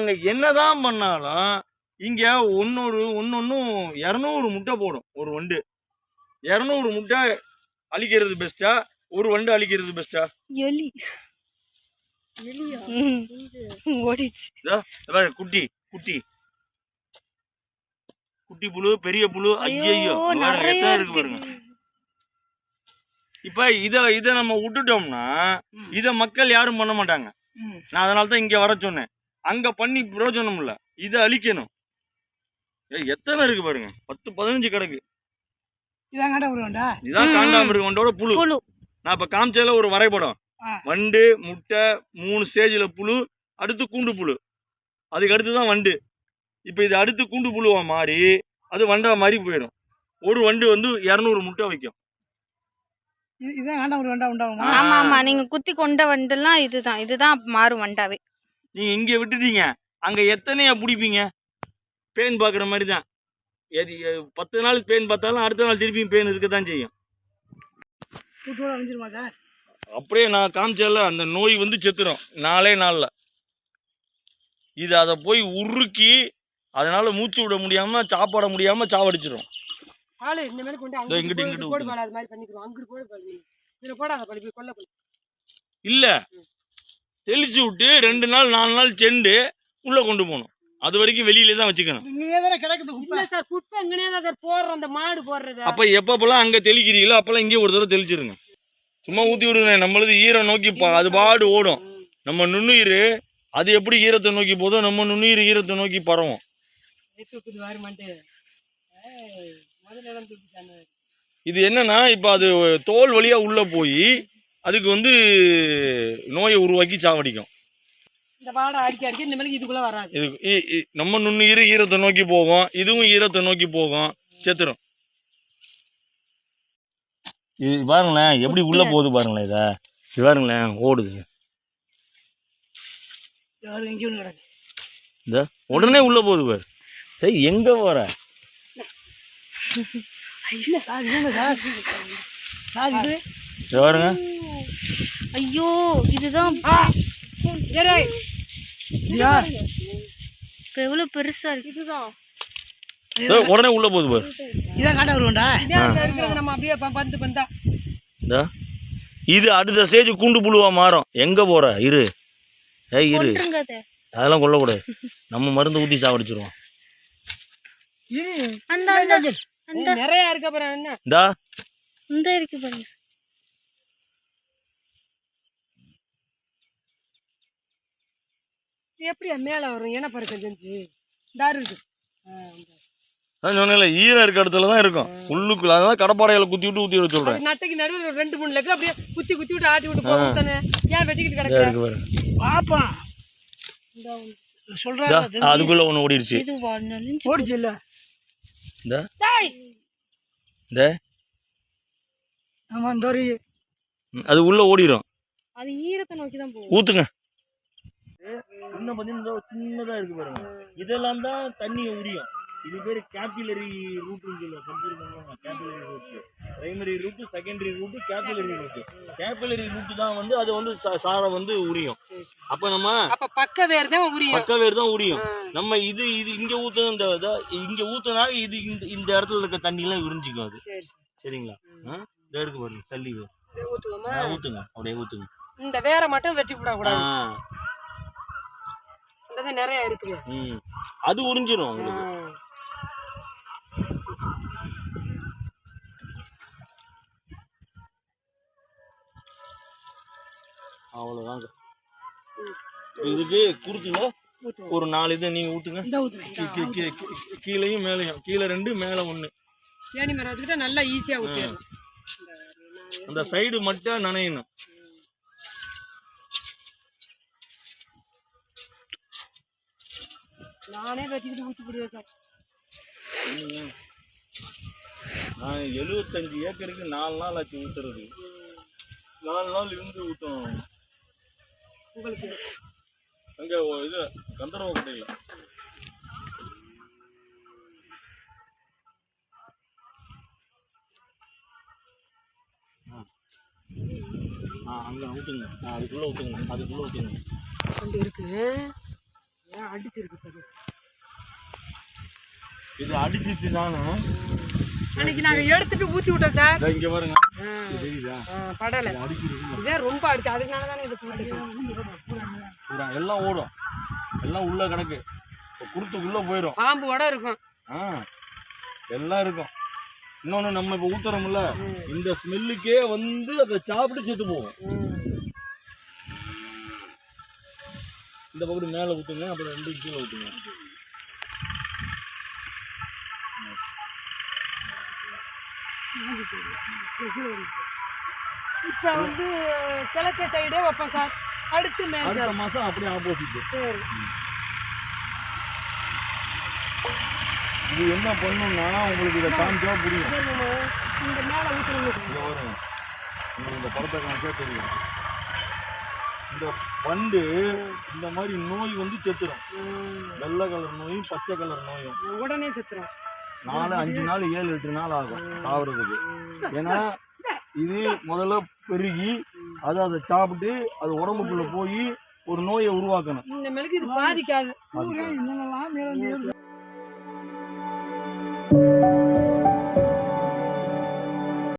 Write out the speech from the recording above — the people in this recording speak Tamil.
நாங்கள் என்னதான் பண்ணாலும் இங்கே ஒன்னொன்னும் 200 முட்டை போடும் ஒரு வண்டு. 200 முட்டை அழிக்கிறது பெஸ்ட்டா, ஒரு வண்டு அழிக்கிறது பெஸ்ட்டா? எலி ஓடிச்சு. குட்டி குட்டி குட்டி புழு, பெரிய புழு, ஐயோ எத்தனை இருக்கு பாருங்க. இப்ப இத நம்ம விட்டுட்டோம்னா இத மக்கள் யாரும் பண்ண மாட்டாங்க. நான் அதனாலதான் இங்க வர சொன்னேன். அங்க பண்ணி பிரயோஜனம் இல்ல, இதை அழிக்கணும். எத்தனை இருக்கு பாருங்க, 10-15 கிடக்கு. இதான் காண்டாமிருகண்டோட புழு. நான் இப்ப காமிச்சதுல ஒரு வரைபடம், வண்டு, முட்டை, 3 ஸ்டேஜ்ல புழு, அடுத்து கூண்டு புழு, அதுக்கு அடுத்துதான் வண்டு. இப்ப இது அடுத்து கூண்டு புழுவா மாறி அது வண்டா மாதிரி போயிடும். ஒரு வண்டு வந்து 200 முட்டை வைக்கும். ஆமா ஆமா, நீங்க குத்தி கொண்ட வண்டெல்லாம் இதுதான் மாறும் வண்டாவே. நீங்க இங்க விட்டுட்டீங்க, அங்க எத்தனையா பிடிப்பீங்க? பேன் பாக்குற மாதிரி தான். 10 நாள் பேன் பார்த்தாலும் அடுத்த நாள் திருப்பியும் பேன் இருக்கத்தான் செய்யும். அப்படியே நான் காமிச்சல அந்த நோய் வந்து செத்துரும் 4 நாள்ல. இது அதை போய் உருக்கி அதனால மூச்சு விட முடியாம சாப்பாட முடியாம சாவடிச்சிடும். இல்ல தெளிச்சு விட்டு 2 நாள் 4 நாள் செண்டு உள்ள கொண்டு போகணும். அது வரைக்கும் வெளியில தான் வச்சுக்கணும். அப்ப எப்பப்பெல்லாம் அங்க தெளிக்கிறீங்களோ அப்பெல்லாம் இங்கே ஒரு தடவை தெளிச்சிருங்க. சும்மா ஊத்தி விடுங்க. நம்மளது ஈரம் நோக்கி அது பாடு ஓடும். நம்ம நுண்ணுயிர் அது எப்படி ஈரத்தை நோக்கி போதோ நம்ம நுண்ணுயிர் ஈரத்தை நோக்கி பரவும். இது என்னன்னா இப்ப அது தோல் வழியா உள்ள போய் அதுக்கு வந்து நோயை உருவாக்கி சாவடிக்கும். நம்ம நுண்ணுயிர் ஈரத்தை நோக்கி போகும், இதுவும் ஈரத்தை நோக்கி போகும், செத்துரும். இது பாருங்களேன் எப்படி உள்ள போகுது பாருங்களேன். இது பாருங்களேன் ஓடுது. இந்த உடனே உள்ள போகுது பாரு. சரி எங்க போற? பாருங்க. ஐயோ இதுதான் எவ்வளவு பெருசா இருக்கு. இதுதான் உடனே உள்ள போகுது பாரு. இதான் காட்ட வருவோம்டா. இது அடுத்த ஸ்டேஜ் கூண்டு புழுவா மாறும். எங்க போற? இரு இரு, அதெல்லாம் கொல்லக்கூடாது. நம்ம மருந்து ஊத்தி சாவடிச்சிருவோம். நிறைய இருக்கு அப்புறம் என்ன இந்த இருக்கு பாருங்க. எப்படியா மேல வரும்? என்ன பறக்க செஞ்சு தாரு இருக்கு. அதான் சொன்னேன்ல ஈரம் இருக்க இடத்துல தான் இருக்கும் உள்ளுக்குள்ள. அதான் கடப்பாறையில குத்தி விட்டு ஊத்தி விட சொல்றேன். நட்டைக்கு நடுவில் 2-3 லெக் அப்படியே குத்தி விட்டு ஆட்டி விட்டு போறானே. ஏன் வெட்டிக்கிட்டு கிடக்கு பாப்பா? சொல்றேன் அதுக்குள்ள ஒண்ணு ஓடிடுச்சு. ஓடிச்சு இல்ல இந்த ஆமா தோரி அது உள்ள ஓடிரும். அது ஈரத்தை நோக்கி தான் போகும். ஊத்துங்க. இன்னும் பாத்தீங்கன்னா சின்னதா இருக்கு பாருங்க. இதெல்லாம் தான் தண்ணியை உரியும். இது பேர் கேபிலரி ரூட்னு சொல்லுவாங்க. Capillary root, primary root, secondary root, capillary root. Capillary root தான் வந்து அது வந்து சாரை வந்து உரியும். அப்ப நம்ம பக்க வேர் தான் உரியும். நம்ம இது இங்க ஊத்துன இங்க ஊத்துனா இது இந்த இடத்துல இருக்க தண்ணி எல்லாம் உறிஞ்சிக்கும் அது. சரிங்களா? இத இருக்கு பாருங்க தள்ளி ஊத்துங்க. அப்படியே ஊத்துங்க. இந்த வேரை மட்டும் வெட்டி விட கூடாது. இந்த நிறைய இருக்கு. அது உறிஞ்சிரும் உங்களுக்கு. அவ்வளவுதாங்க. இதுக்கு குறுக்குங்க ஒரு 4 இதை நீங்க ஊத்துங்க. கீழையும் மேலையும், கீழே 2 மேல 1. ஏணி மரம் வச்சுக்கிட்டா நல்லா ஈஸியா ஊத்திடலாம். அந்த சைடு மட்டும் நனையணும். நானே வெட்டிக்கிட்டு ஊத்தி போடுவேன் சார். நான் 75 ஏக்கருக்கு 4 நாள் ஆச்சு ஊத்துறது. 4 நாள் இருந்து ஊற்றணும். உங்களுக்கு அங்கே இது கந்தரவக்கோட்டையில் அங்கே ஊற்றுங்க. அதுக்குள்ளே ஊற்றுங்க. அங்கே இருக்கு. அடிச்சிருக்கு பாரு. இது அடிச்சிச்சு தானே. அன்னைக்கு நாங்க எடுத்துட்டு ஊத்தி விட்டோம் சார். இங்க பாருங்க தெரியுதா படல அடிச்சிருக்கு. இதே ரொம்ப அடிச்சு அதுக்குனால தானே இது பூரா எல்லாம் ஓடும், எல்லாம் உள்ள கிடக்கு, குருத்துக்குள்ள போயிடும். பாம்பு வட இருக்கும். எல்லாம் இருக்கும். இன்னொன்னு நம்ம இப்ப ஊத்துறோம்ல, இந்த ஸ்மெல்லுக்கே வந்து அதை சாப்பிட்டு செத்து போகும். இந்த பக்கம் மேல ஊத்துங்க, அப்புறம் 2 கீழே ஊத்துங்க. இப்ப வந்து கிழக்கு சைடே வைப்போம் சார். அடுத்த மாசம் அப்படியே ஆப்போசிட். சரி. இது என்ன பண்ணுன்னா உங்களுக்கு இதை காமிச்சா புரியும். இந்த மேல ஊத்துறீங்க. இந்த படத்தை காமிச்சா தெரியும். இந்த வண்டு இந்த மாதிரி நோய் வந்து செத்துரும். வெள்ளை கலர் நோயும் பச்சை கலர் நோயும் உடனே செத்துரும். 4-5 நாள் 7-8 நாள் ஆகும் சாவறதுக்கு. ஏன்னா இது முதல்ல பெருகி அதை சாப்பிட்டு அது உடம்புக்குள்ள போய் ஒரு நோயை உருவாக்கணும். இந்த மெழுகு இது பாதிக்காது.